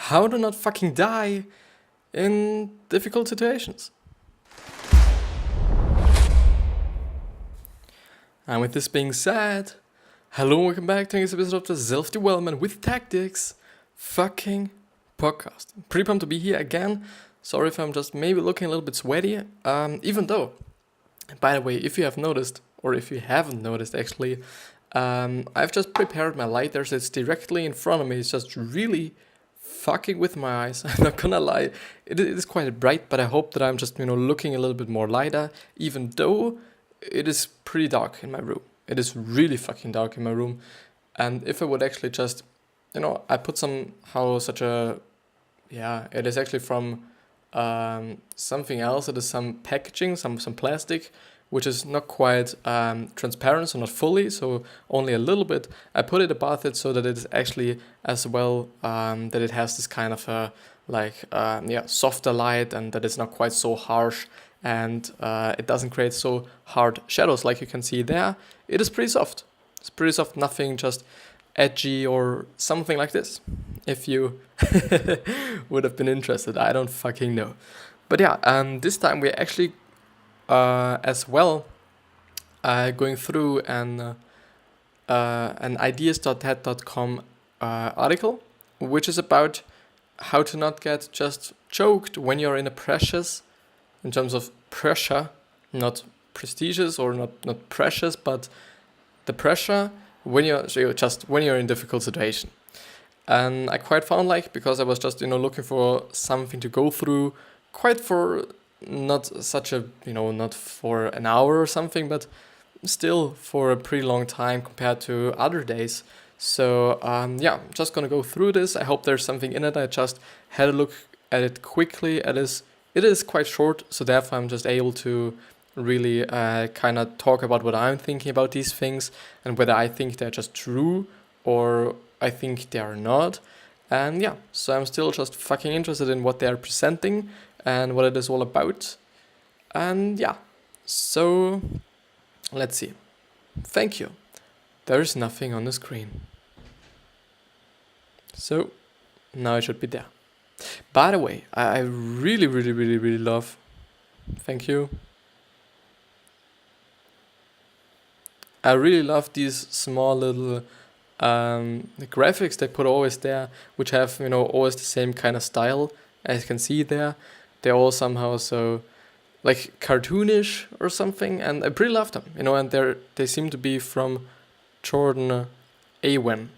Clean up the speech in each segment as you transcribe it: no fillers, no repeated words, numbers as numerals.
how to not fucking die in difficult situations. And with this being said, hello and welcome back to this episode of the Self-Development with Tactics fucking podcast. Pretty pumped to be here again. Sorry if I'm just maybe looking a little bit sweaty. Even though, by the way, if you have noticed, or if you haven't noticed actually, I've just prepared my light there, so it's directly in front of me. It's just really fucking with my eyes. I'm not gonna lie, it is quite bright, but I hope that I'm just looking a little bit more lighter, even though it is pretty dark in my room. It is really fucking dark in my room. And if I would actually just, I put it is actually from something else. It is some packaging, some plastic, which is not quite transparent, so not fully, so only a little bit. I put it above it so that it is actually as well, that it has this kind of softer light, and that it's not quite so harsh, and it doesn't create so hard shadows like you can see there. It is pretty soft. It's pretty soft, nothing just edgy or something like this. If you would have been interested, I don't fucking know. But yeah, this time we're actually as well going through an ideas.ted.com article, which is about how to not get just choked when you're in a precious, in terms of pressure, not prestigious or not precious, but the pressure when you're in difficult situation. And I quite found because I was just looking for something to go through, quite for not such a not for an hour or something, but still for a pretty long time compared to other days. So I'm just gonna go through this. I hope there's something in it. I just had a look at it quickly. It is quite short, so therefore I'm just able to really kind of talk about what I'm thinking about these things and whether I think they're just true or I think they are not. And so I'm still just fucking interested in what they are presenting and what it is all about. And so let's see. Thank you. There is nothing on the screen. So now it should be there. By the way, I really, really, really, really love, thank you. I really love these small little the graphics they put always there, which have always the same kind of style as you can see there. They're all somehow so like cartoonish or something, and I pretty love them. And they seem to be from Jordan Awen.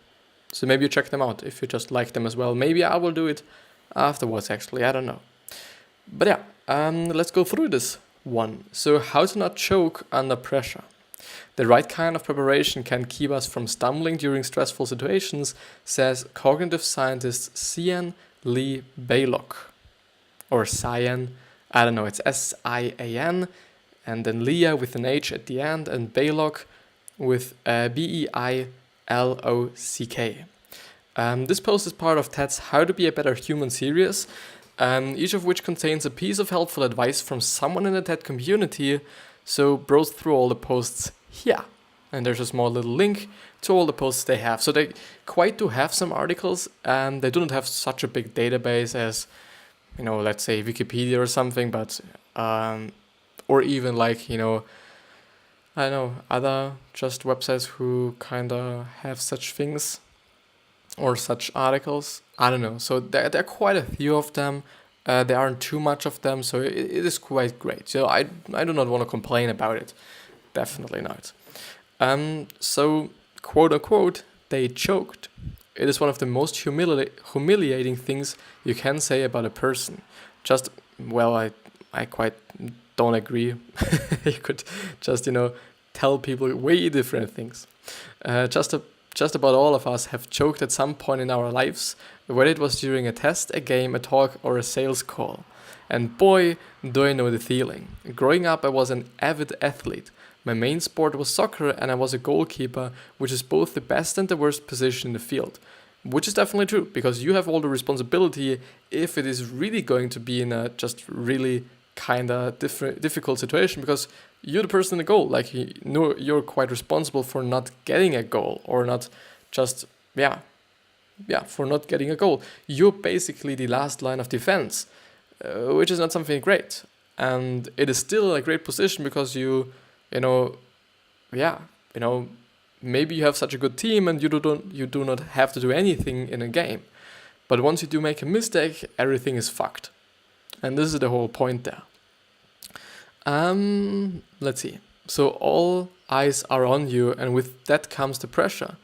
So maybe you check them out if you just like them as well. Maybe I will do it afterwards. Actually, I don't know. But let's go through this one. So how to not choke under pressure. The right kind of preparation can keep us from stumbling during stressful situations, says cognitive scientist Sian Lee Baylock. Or Cyan, I don't know, it's S-I-A-N, and then Leah with an H at the end, and Baylock with B-E-I-L-O-C-K. This post is part of TED's How to Be a Better Human series, each of which contains a piece of helpful advice from someone in the TED community, so browse through all the posts here. And there's a small little link to all the posts they have. So they quite do have some articles, and they do not have such a big database as, let's say Wikipedia or something, but, or even I don't know, other just websites who kind of have such things or such articles. I don't know. So there are quite a few of them. There aren't too much of them, so it is quite great. So I do not want to complain about it. Definitely not. So, quote unquote, they choked. It is one of the most humiliating things you can say about a person. I quite don't agree. You could just, tell people way different things. Just about all of us have choked at some point in our lives, whether it was during a test, a game, a talk, or a sales call. And boy, do I know the feeling. Growing up, I was an avid athlete. My main sport was soccer, and I was a goalkeeper, which is both the best and the worst position in the field. Which is definitely true, because you have all the responsibility if it is really going to be in a just really kind of difficult situation, because you're the person in the goal. You're quite responsible for not getting a goal or not just, for not getting a goal. You're basically the last line of defense, which is not something great. And it is still a great position because you know, yeah, you know, maybe you have such a good team and you do not have to do anything in a game. But once you do make a mistake, everything is fucked. And this is the whole point there. Let's see. So all eyes are on you, and with that comes the pressure.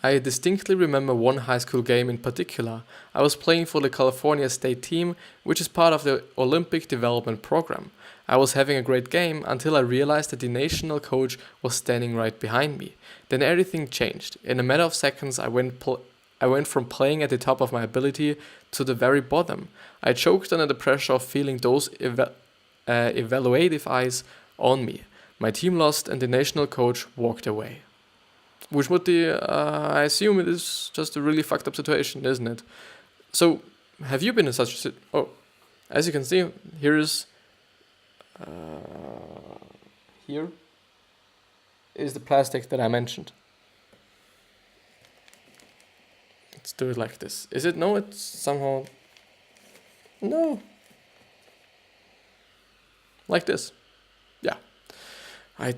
I distinctly remember one high school game in particular. I was playing for the California State team, which is part of the Olympic Development Program. I was having a great game until I realized that the national coach was standing right behind me. Then everything changed. In a matter of seconds, I went from playing at the top of my ability to the very bottom. I choked under the pressure of feeling those evaluative eyes on me. My team lost and the national coach walked away. Which would be, I assume it is just a really fucked up situation, isn't it? So, have you been in such a situation? Oh, as you can see, here is the plastic that I mentioned. Let's do it like this. Is it? No, it's somehow... No. Like this. Yeah. I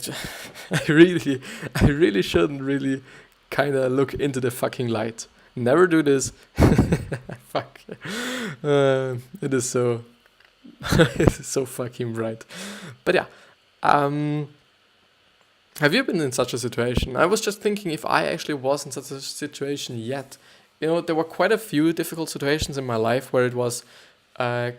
really shouldn't really kind of look into the fucking light. Never do this. Fuck. It is so... it is so fucking bright. But yeah. Have you been in such a situation? I was just thinking if I actually was in such a situation yet. You know, there were quite a few difficult situations in my life where it was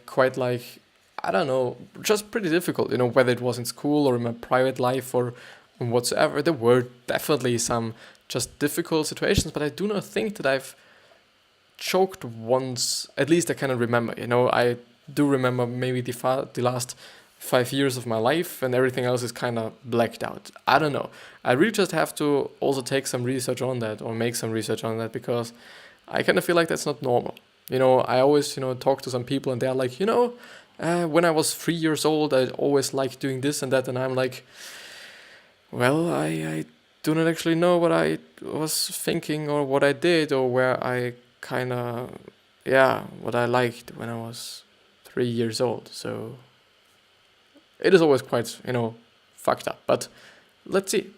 quite like, I don't know, just pretty difficult, you know, whether it was in school or in my private life or whatsoever. There were definitely some just difficult situations, but I do not think that I've choked once, at least I cannot remember, you know. I do remember maybe the last 5 years of my life and everything else is kind of blacked out. I don't know. I really just have to also take some research on that or make some research on that because I kind of feel like that's not normal. You know, I always, you know, talk to some people and they're like, you know, when I was 3 years old, I always liked doing this and that. And I'm like, well, I do not actually know what I was thinking or what I did or where I kind of, what I liked when I was 3 years old. So it is always quite, you know, fucked up. But let's see.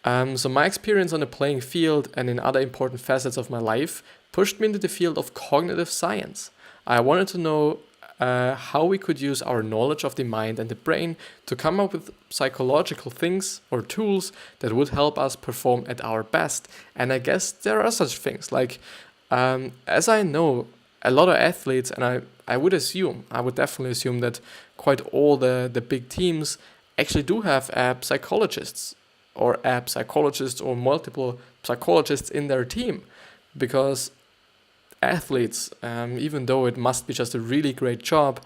So my experience on the playing field and in other important facets of my life pushed me into the field of cognitive science. I wanted to know how we could use our knowledge of the mind and the brain to come up with psychological things or tools that would help us perform at our best. And I guess there are such things like, as I know, a lot of athletes, and I would definitely assume that quite all the big teams actually do have psychologists or multiple psychologists in their team, because athletes, even though it must be just a really great job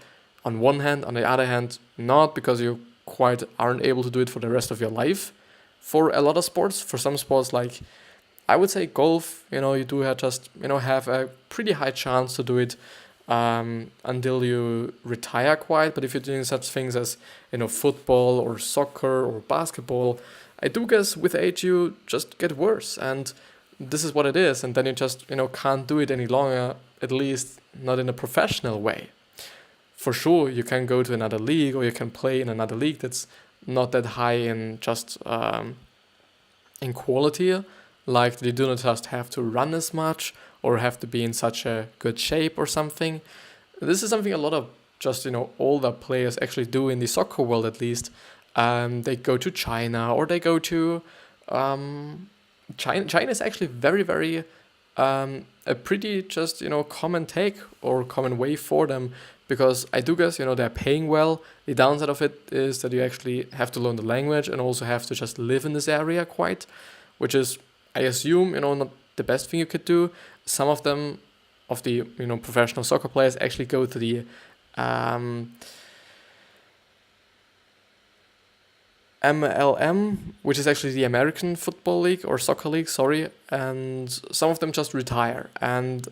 on one hand, on the other hand, not, because you quite aren't able to do it for the rest of your life. For a lot of sports, for some sports like I would say golf, you know, you do have have a pretty high chance to do it until you retire quite. But if you're doing such things as, you know, football or soccer or basketball, I do guess with age you just get worse, and this is what it is. And then you just, you know, can't do it any longer, at least not in a professional way. For sure, you can go to another league or you can play in another league that's not that high in just in quality. Like they do not just have to run as much or have to be in such a good shape or something. This is something a lot of just, you know, older players actually do in the soccer world, at least. They go to China or they go to China. China is actually very, very a pretty just, you know, common take or common way for them, because I do guess, you know, they're paying well. The downside of it is that you actually have to learn the language and also have to just live in this area quite, which is, I assume, you know, not the best thing you could do. Some of them, of the, you know, professional soccer players actually go to the MLM, which is actually the American Football League or Soccer League, and some of them just retire. And,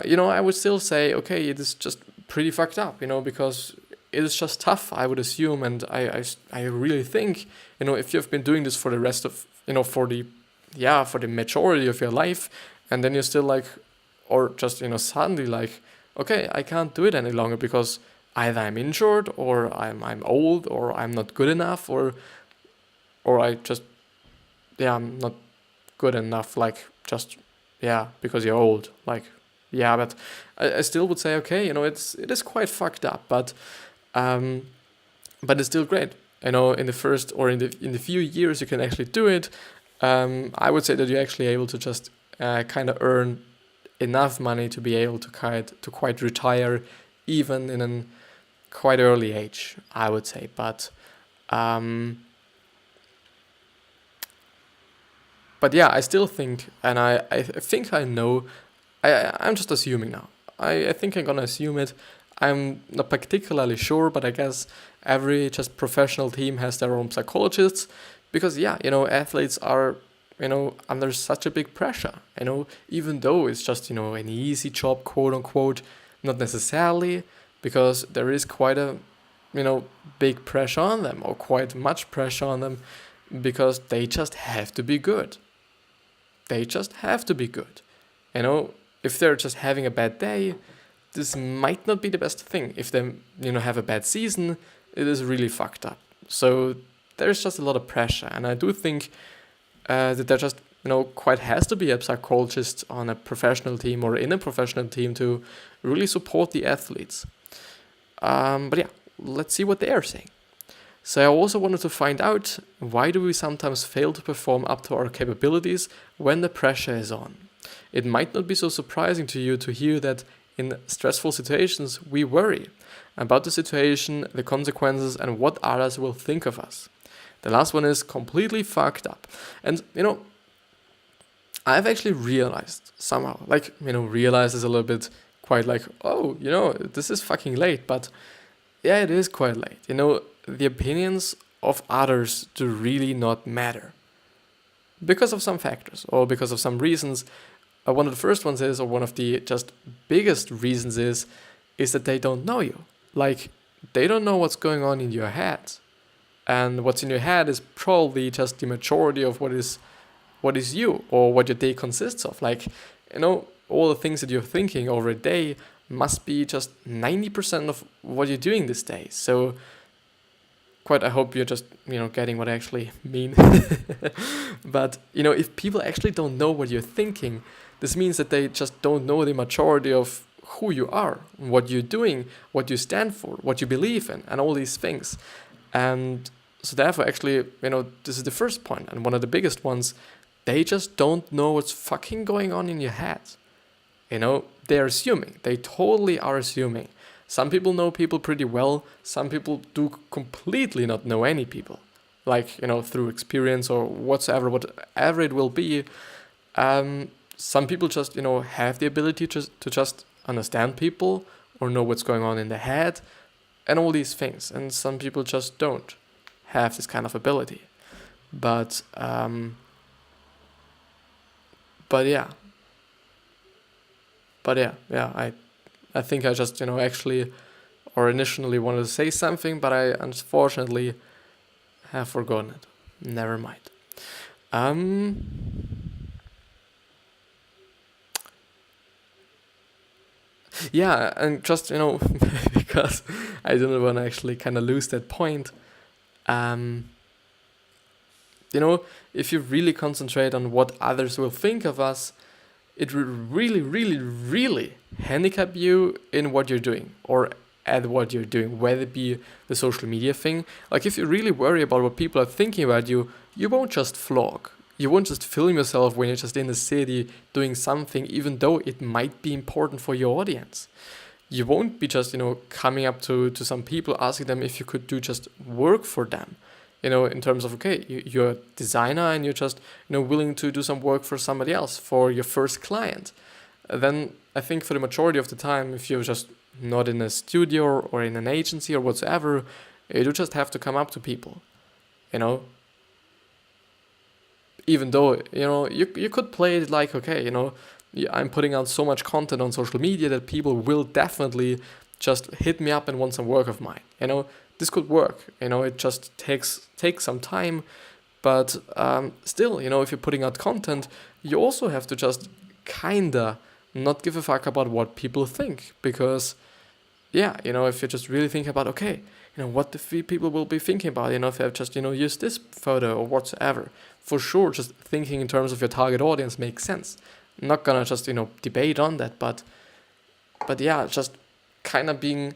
you know, I would still say, okay, it is just pretty fucked up, you know, because it is just tough, I would assume. And I really think, you know, if you've been doing this for the rest of, you know, for the majority of your life, and then you're still like, or just, suddenly like, okay, I can't do it any longer because either I'm injured or I'm old or I'm not good enough or I just, I'm not good enough, like just, because you're old. Like, but I still would say, okay, it is quite fucked up, um, but it's still great. In the first or in the few years you can actually do it. I would say that you're actually able to just kind of earn enough money to be able to quite retire, even in a quite early age, I would say. But yeah, I still think, and I think I know. I'm just assuming now. I think I'm gonna assume it. I'm not particularly sure, but I guess every just professional team has their own psychologists, because athletes are under such a big pressure. Even though it's just an easy job, quote unquote, not necessarily, because there is quite a big pressure on them, or quite much pressure on them, because they just have to be good. They just have to be good. If they're just having a bad day, this might not be the best thing. If they, have a bad season, it is really fucked up. So there's just a lot of pressure, and I do think that there just, quite has to be a psychologist on a professional team or in a professional team to really support the athletes. But yeah, let's see what they are saying. So I also wanted to find out, why do we sometimes fail to perform up to our capabilities when the pressure is on? It might not be so surprising to you to hear that in stressful situations we worry about the situation, the consequences, and what others will think of us. The last one is completely fucked up. And, I've actually realized somehow, realize is a little bit quite like, oh, this is fucking late, but yeah, it is quite late. The opinions of others do really not matter because of some factors or because of some reasons. One of the first ones is, or one of the just biggest reasons is that they don't know you. Like, they don't know what's going on in your head. And what's in your head is probably just the majority of what is you, or what your day consists of. Like, all the things that you're thinking over a day must be just 90% of what you're doing this day. So I hope you're just, getting what I actually mean. But, if people actually don't know what you're thinking, this means that they just don't know the majority of who you are, what you're doing, what you stand for, what you believe in, and all these things. And so therefore, actually, this is the first point, and one of the biggest ones. They just don't know what's fucking going on in your head. They're assuming. They totally are assuming. Some people know people pretty well. Some people do completely not know any people. Like, through experience or whatever it will be. Some people just, have the ability to just understand people or know what's going on in their head and all these things. And some people just don't have this kind of ability. But yeah, I think I just, actually, or initially wanted to say something, but I unfortunately have forgotten it. Never mind. Yeah, and just, because I didn't want to actually kind of lose that point. If you really concentrate on what others will think of us, it will really, really, really handicap you in what you're doing or at what you're doing, whether it be the social media thing. Like, if you really worry about what people are thinking about you, you won't just vlog. You won't just film yourself when you're just in the city doing something, even though it might be important for your audience. You won't be just, coming up to some people, asking them if you could do just work for them. In terms of, okay, you're a designer and you're just, willing to do some work for somebody else, for your first client. Then I think for the majority of the time, if you're just not in a studio or in an agency or whatsoever, you do just have to come up to people, Even though, you could play it like, okay, I'm putting out so much content on social media that people will definitely just hit me up and want some work of mine, This could work, it just takes some time, but still, if you're putting out content, you also have to just kinda not give a fuck about what people think, because yeah, if you just really think about, okay, what the people will be thinking about, if I've just, used this photo or whatsoever, for sure, just thinking in terms of your target audience makes sense. I'm not gonna just, debate on that, but yeah, just kind of being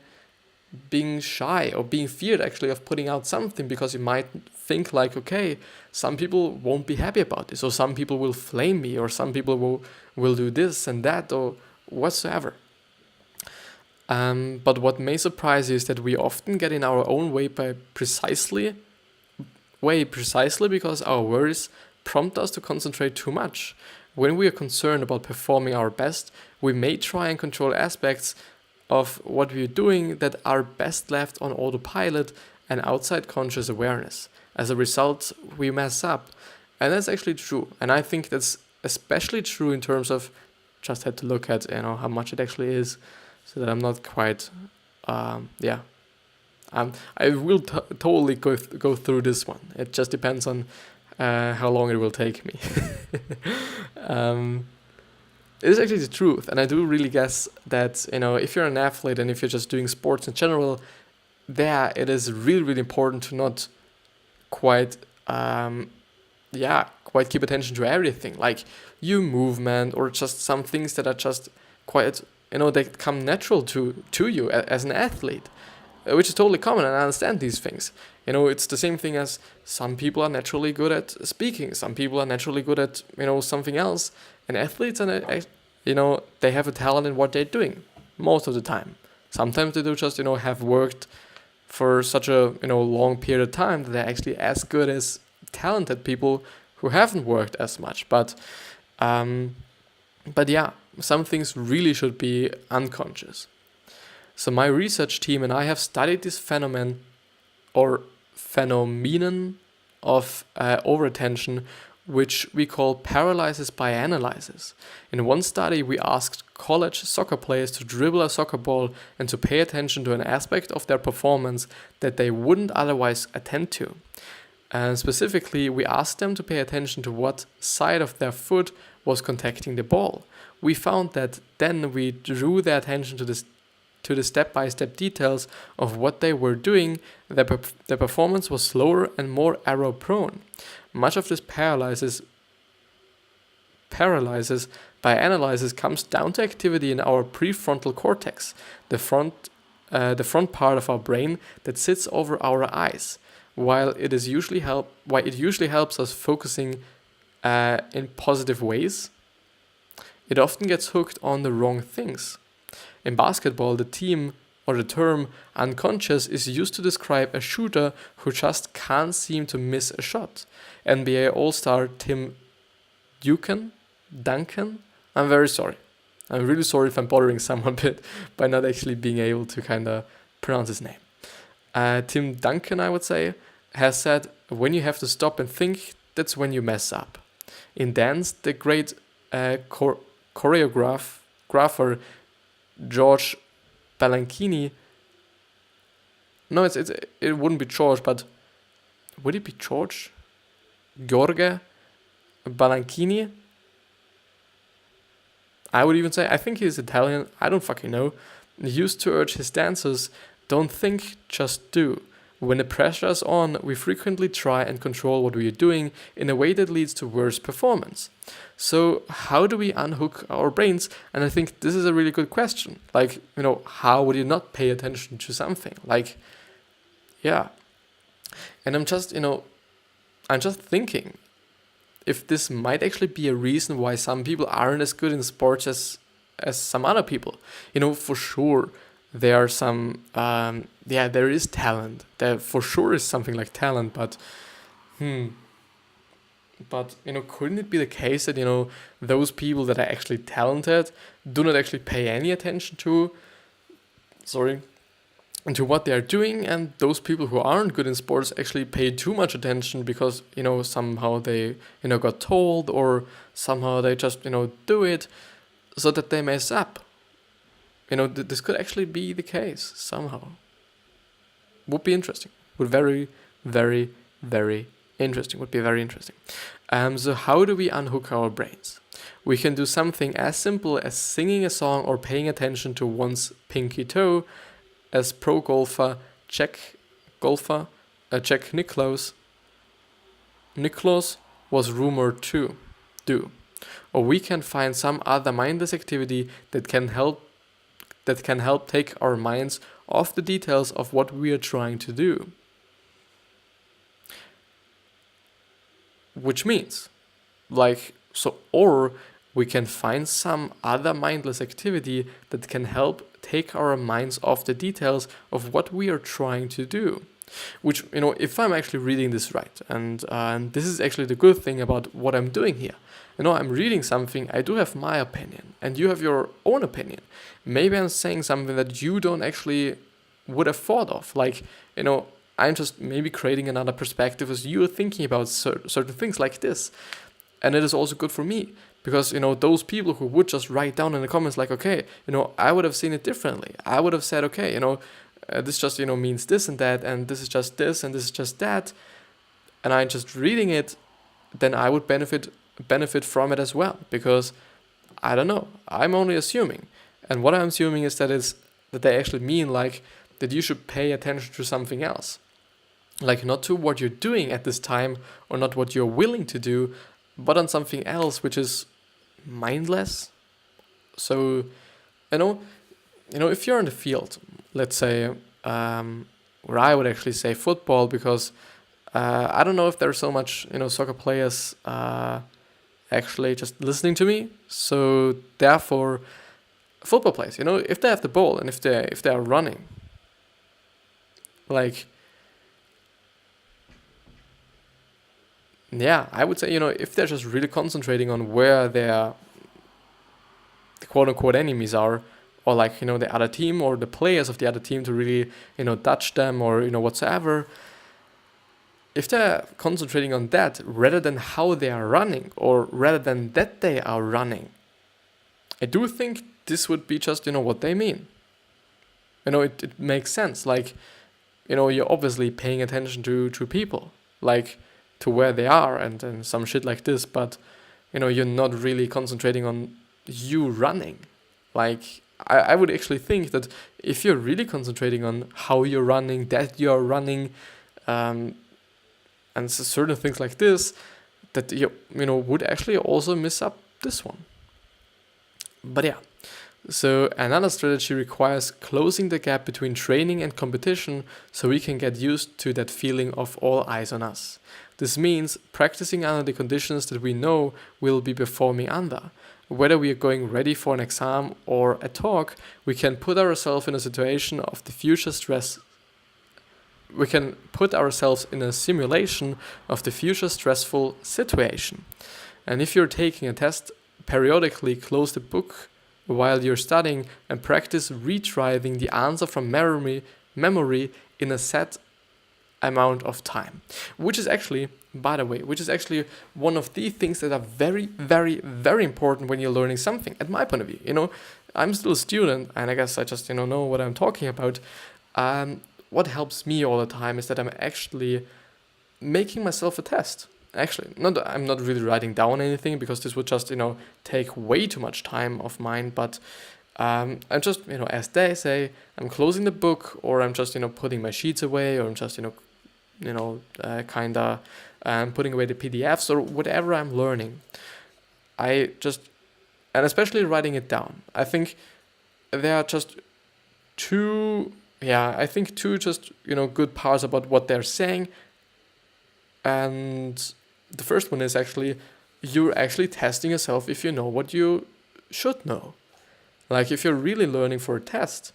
shy or being feared actually of putting out something, because you might think like, okay, some people won't be happy about this, or some people will flame me, or some people will do this and that or whatsoever. But what may surprise you is that we often get in our own way precisely because our worries prompt us to concentrate too much. When we are concerned about performing our best, we may try and control aspects of what we are doing that are best left on autopilot and outside conscious awareness. As a result, we mess up. And that's actually true. And I think that's especially true in terms of, just had to look at how much it actually is, so that I'm not quite, I will totally go through this one. It just depends on how long it will take me. It is actually the truth, and I do really guess that, if you're an athlete and if you're just doing sports in general, it is really, really important to not quite keep attention to everything, like your movement or just some things that are just quite, they come natural to you as an athlete, which is totally common, and I understand these things. It's the same thing as some people are naturally good at speaking, some people are naturally good at, something else, and athletes, and they have a talent in what they're doing most of the time. Sometimes they do just, have worked for such a, long period of time that they're actually as good as talented people who haven't worked as much. But yeah, some things really should be unconscious. So my research team and I have studied this phenomenon of overattention, which we call paralysis by analysis. In one study, we asked college soccer players to dribble a soccer ball and to pay attention to an aspect of their performance that they wouldn't otherwise attend to. And specifically, we asked them to pay attention to what side of their foot was contacting the ball. We found that then we drew their attention to the step-by-step details of what they were doing. Their performance was slower and more error-prone. Much of this paralysis by analysis comes down to activity in our prefrontal cortex, the front part of our brain that sits over our eyes. While it usually helps us focusing in positive ways, it often gets hooked on the wrong things. In basketball, the term unconscious is used to describe a shooter who just can't seem to miss a shot. NBA All-Star Tim Duncan? I'm very sorry. I'm really sorry if I'm bothering someone by not actually being able to kind of pronounce his name. Tim Duncan, I would say, has said, when you have to stop and think, that's when you mess up. In dance, the great choreographer George Balanchini. No, it wouldn't be George, but would it be George? Jorge Balanchini? I would even say, I think he's Italian, I don't fucking know. He used to urge his dancers, don't think, just do. When the pressure is on, we frequently try and control what we are doing in a way that leads to worse performance. So how do we unhook our brains? And I think this is a really good question. Like, how would you not pay attention to something? Like, yeah. And I'm just thinking if this might actually be a reason why some people aren't as good in sports as some other people. For sure, there are some, there is talent. There for sure is something like talent, but, couldn't it be the case that, those people that are actually talented do not actually pay any attention to what they are doing, and those people who aren't good in sports actually pay too much attention because, somehow they, got told, or somehow they just, do it so that they mess up. This could actually be the case somehow. Would be interesting. Would very, very, very Interesting, would be very interesting. So how do we unhook our brains? We can do something as simple as singing a song or paying attention to one's pinky toe, as pro golfer Czech Niklos was rumored to do. Or we can find some other mindless activity that can help take our minds off the details of what we are trying to do. Which means, or we can find some other mindless activity that can help take our minds off the details of what we are trying to do. Which, if I'm actually reading this right, and this is actually the good thing about what I'm doing here. I'm reading something, I do have my opinion, and you have your own opinion. Maybe I'm saying something that you don't actually would have thought of. I'm just maybe creating another perspective as you're thinking about certain things like this. And it is also good for me. Because, those people who would just write down in the comments okay, I would have seen it differently. I would have said, okay, this just, means this and that, and this is just this, and this is just that. And I'm just reading it, then I would benefit from it as well. Because, I don't know, I'm only assuming. And what I'm assuming is that they actually mean, that you should pay attention to something else. Not to what you're doing at this time, or not what you're willing to do, but on something else which is mindless. So, if you're in the field, let's say, where I would actually say football, because I don't know if there's so much, soccer players actually just listening to me. So therefore, football players, if they have the ball and if they are running, yeah, I would say, if they're just really concentrating on where their quote-unquote enemies are, or the other team or the players of the other team to really, touch them or, whatsoever, if they're concentrating on that rather than how they are running or rather than that they are running, I do think this would be just, what they mean. It makes sense. You're obviously paying attention to people, to where they are and some shit like this, but you're not really concentrating on you running. I would actually think that if you're really concentrating on how you're running, that you're running, and certain things like this, that you would actually also miss up this one. But yeah, so another strategy requires closing the gap between training and competition so we can get used to that feeling of all eyes on us. This means practicing under the conditions that we know we'll be performing under. Whether we are going ready for an exam or a talk, we can put ourselves in a situation of the future stress. We can put ourselves in a simulation of the future stressful situation. And if you're taking a test, periodically close the book while you're studying and practice retrieving the answer from memory in a set amount of time. Which is actually, by the way, one of the things that are very, very, very important when you're learning something, at my point of view. I'm still a student, and I guess I just, know what I'm talking about. What helps me all the time is that I'm actually making myself a test. Actually, I'm not really writing down anything because this would just, take way too much time of mine. But I'm just, as they say, I'm closing the book, or I'm just, putting my sheets away, or I'm just, putting away the PDFs or whatever I'm learning. And especially writing it down. I think there are just two just, good parts about what they're saying. And the first one is actually, you're actually testing yourself if you know what you should know. If you're really learning for a test,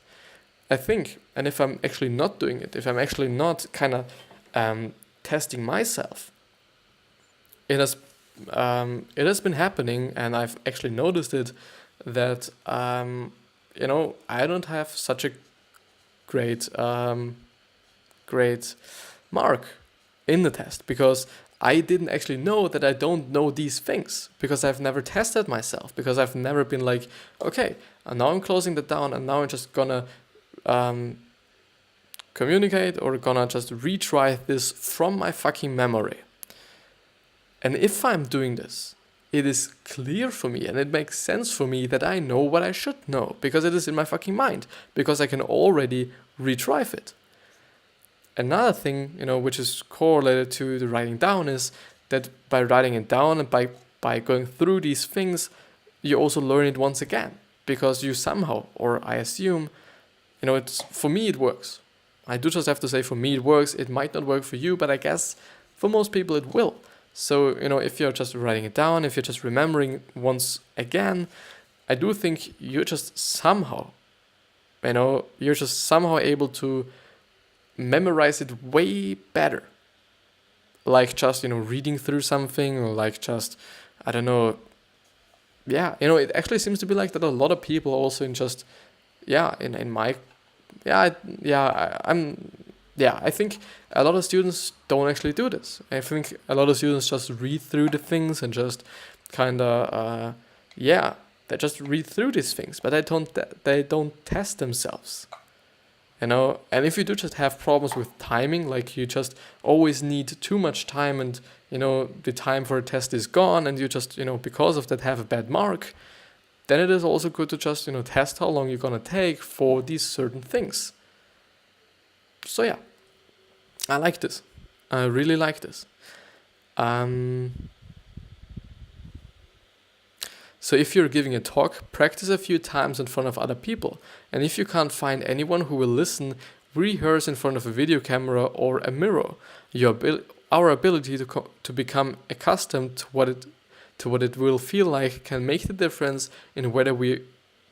I think, and if I'm actually not doing it, if I'm actually not testing myself, it has been happening, and I've actually noticed it, that, I don't have such a great mark in the test, because I didn't actually know that I don't know these things, because I've never tested myself, because I've never been like, okay, and now I'm closing that down, and now I'm just gonna communicate or gonna just retry this from my fucking memory. And if I'm doing this, it is clear for me and it makes sense for me that I know what I should know because it is in my fucking mind, because I can already retrieve it. Another thing, which is correlated to the writing down is that by writing it down and by going through these things, you also learn it once again because you somehow, or I assume, for me it works. I do just have to say for me it works. It might not work for you, but I guess for most people it will. So, if you're just writing it down, if you're just remembering once again, I do think you're just somehow able to memorize it way better. Like just, reading through something, or like just, I don't know. Yeah, it actually seems to be like that a lot of people also I think a lot of students don't actually do this. I think a lot of students just read through the things and just they just read through these things, but they don't test themselves. And if you do just have problems with timing, like you just always need too much time and, the time for a test is gone and you just, because of that have a bad mark, then it is also good to just, test how long you're going to take for these certain things. So yeah, I like this. I really like this. So if you're giving a talk, practice a few times in front of other people. And if you can't find anyone who will listen, rehearse in front of a video camera or a mirror. Our ability to become accustomed to what it will feel like can make the difference in whether we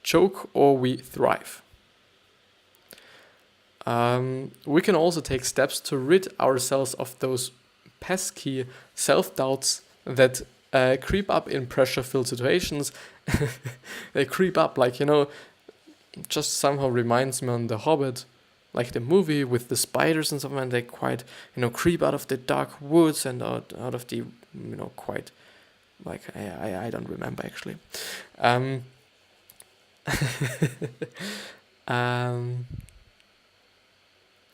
choke or we thrive. We can also take steps to rid ourselves of those pesky self-doubts that creep up in pressure-filled situations. They creep up, just somehow reminds me on The Hobbit, like the movie with the spiders and stuff, and they quite, creep out of the dark woods and out of the, quite, I don't remember actually.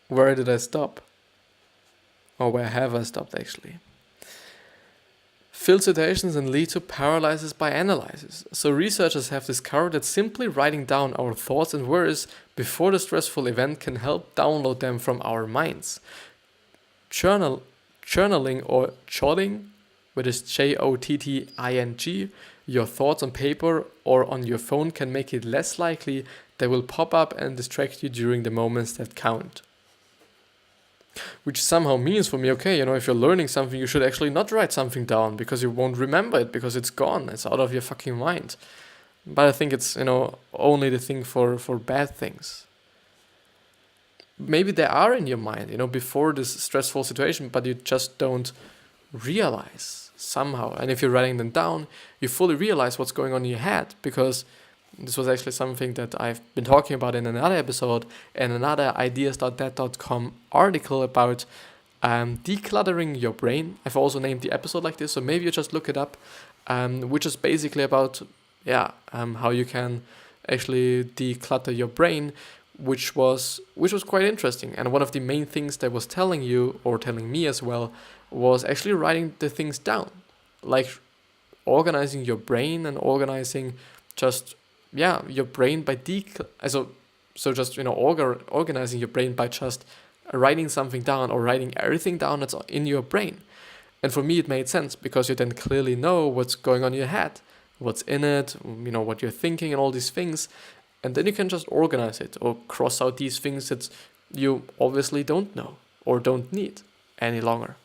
Where did I stop? Or where have I stopped actually? Fill situations and lead to paralysis by analysis. So researchers have discovered that simply writing down our thoughts and worries before the stressful event can help download them from our minds. Journaling or jotting, which is Jotting, your thoughts on paper or on your phone can make it less likely they will pop up and distract you during the moments that count. Which somehow means for me, okay, if you're learning something, you should actually not write something down because you won't remember it because it's gone. It's out of your fucking mind. But I think it's, only the thing for bad things. Maybe they are in your mind, before this stressful situation, but you just don't realize somehow. And if you're writing them down, you fully realize what's going on in your head, because this was actually something that I've been talking about in another episode and another ideas.that.com article about decluttering your brain. I've also named the episode like this, so maybe you just look it up, which is basically about how you can actually declutter your brain, which was quite interesting. And one of the main things that was telling you, or telling me as well, was actually writing the things down, like organizing your brain and organizing just your brain by organizing your brain by just writing something down or writing everything down that's in your brain. And for me it made sense because you then clearly know what's going on in your head, what's in it, what you're thinking and all these things, and then you can just organize it or cross out these things that you obviously don't know or don't need any longer.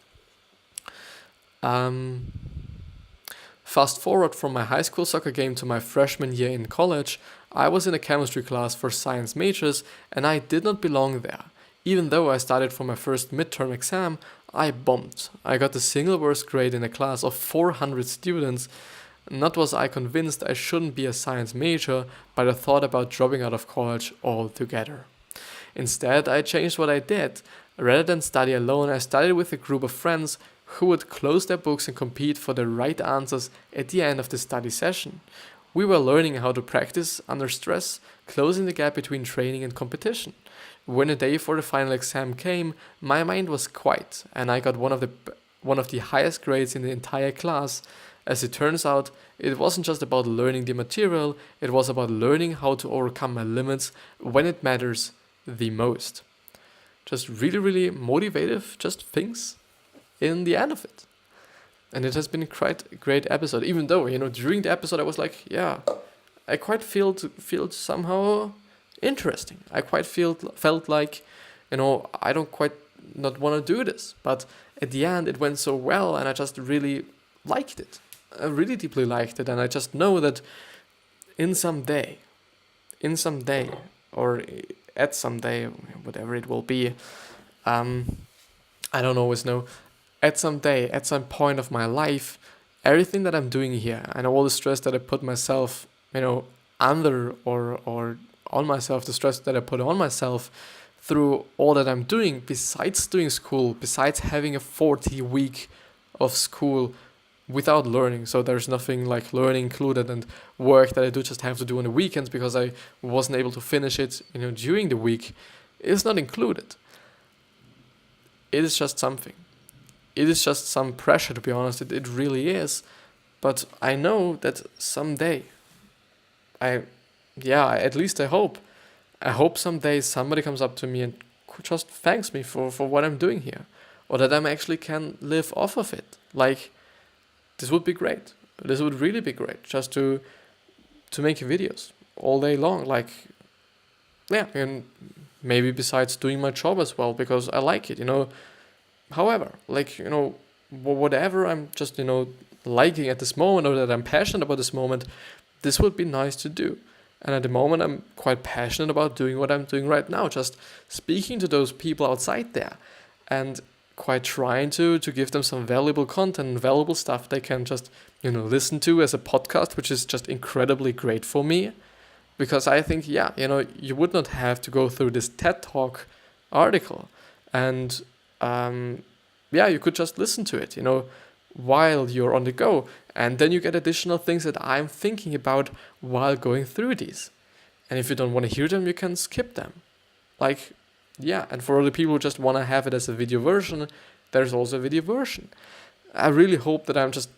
Fast forward from my high school soccer game to my freshman year in college, I was in a chemistry class for science majors and I did not belong there. Even though I studied for my first midterm exam, I bombed. I got the single worst grade in a class of 400 students. Not was I convinced I shouldn't be a science major, but I thought about dropping out of college altogether. Instead, I changed what I did. Rather than study alone, I studied with a group of friends who would close their books and compete for the right answers at the end of the study session. We were learning how to practice under stress, closing the gap between training and competition. When the day for the final exam came, my mind was quiet, and I got one of one of the highest grades in the entire class. As it turns out, it wasn't just about learning the material, it was about learning how to overcome my limits when it matters the most. Just really, really motivative, just things in the end of it. And it has been quite a great episode, even though, during the episode I was like, yeah, I quite felt somehow interesting. I quite felt like, I don't quite not want to do this. But at the end, it went so well, and I just really liked it. I really deeply liked it, and I just know that in some day, or at some day, whatever it will be, I don't always know. At some day, at some point of my life, everything that I'm doing here, and all the stress that I put myself, under or on myself, the stress that I put on myself through all that I'm doing, besides doing school, besides having a 40-week of school without learning, so there's nothing like learning included, and work that I do just have to do on the weekends because I wasn't able to finish it, during the week, is not included. It is just something. It is just some pressure, to be honest. It really is. But I know that someday, at least I hope someday somebody comes up to me and just thanks me for what I'm doing here, or that I actually can live off of it. Like, this would be great. This would really be great, just to make videos all day long. Like, and maybe besides doing my job as well, because I like it, However, like, whatever I'm just, liking at this moment, or that I'm passionate about this moment, this would be nice to do. And at the moment, I'm quite passionate about doing what I'm doing right now, just speaking to those people outside there, and quite trying to give them some valuable content and valuable stuff they can just, listen to as a podcast, which is just incredibly great for me. Because I think, you would not have to go through this TED Talk article, and you could just listen to it, while you're on the go. And then you get additional things that I'm thinking about while going through these. And if you don't want to hear them, you can skip them. And for other people who just want to have it as a video version, there's also a video version. I really hope that I'm just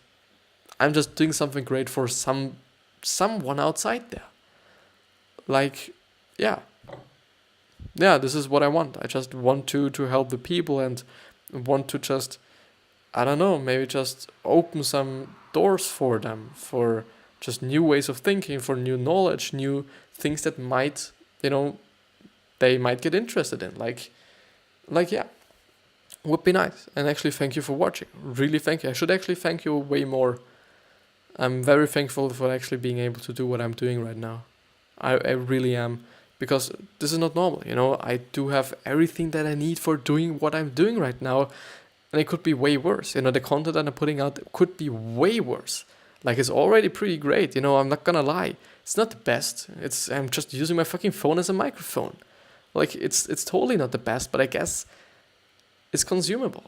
doing something great for someone outside there. This is what I want. I just want to help the people, and want to just, I don't know, maybe just open some doors for them, for just new ways of thinking, for new knowledge, new things that might, they might get interested in. Would be nice. And actually, thank you for watching. Really thank you. I should actually thank you way more. I'm very thankful for actually being able to do what I'm doing right now. I really am. Because this is not normal, I do have everything that I need for doing what I'm doing right now, and it could be way worse. The content that I'm putting out could be way worse. It's already pretty great, I'm not gonna lie. It's not the best. I'm just using my fucking phone as a microphone. It's totally not the best, but I guess it's consumable.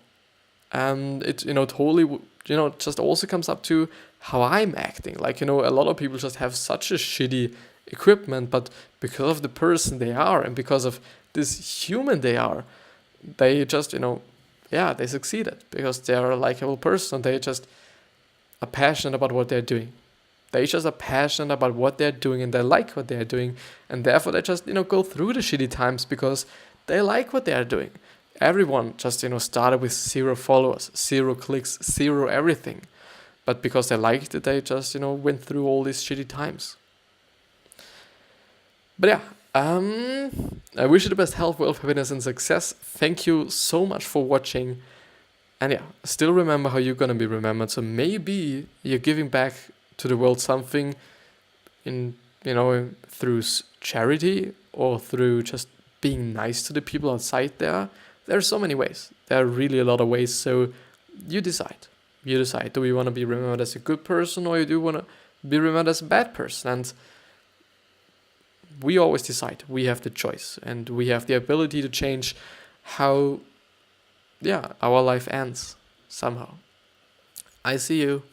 And it, totally, just also comes up to how I'm acting. A lot of people just have such a shitty equipment, but because of the person they are, and because of this human they are, they just, they succeeded, because they are a likable person. They just are passionate about what they're doing. They just are passionate about what they're doing, and they like what they're doing, and therefore they just, go through the shitty times because they like what they're doing. Everyone just, started with 0 followers, 0 clicks, 0 everything, but because they liked it, they just, went through all these shitty times. But I wish you the best health, wealth, happiness, and success. Thank you so much for watching. And still remember how you're gonna be remembered. So maybe you're giving back to the world something through charity, or through just being nice to the people outside there. There are so many ways. There are really a lot of ways. So you decide. Do we want to be remembered as a good person, or do you want to be remembered as a bad person? And we always decide. We have the choice, and we have the ability to change how our life ends somehow. I see you.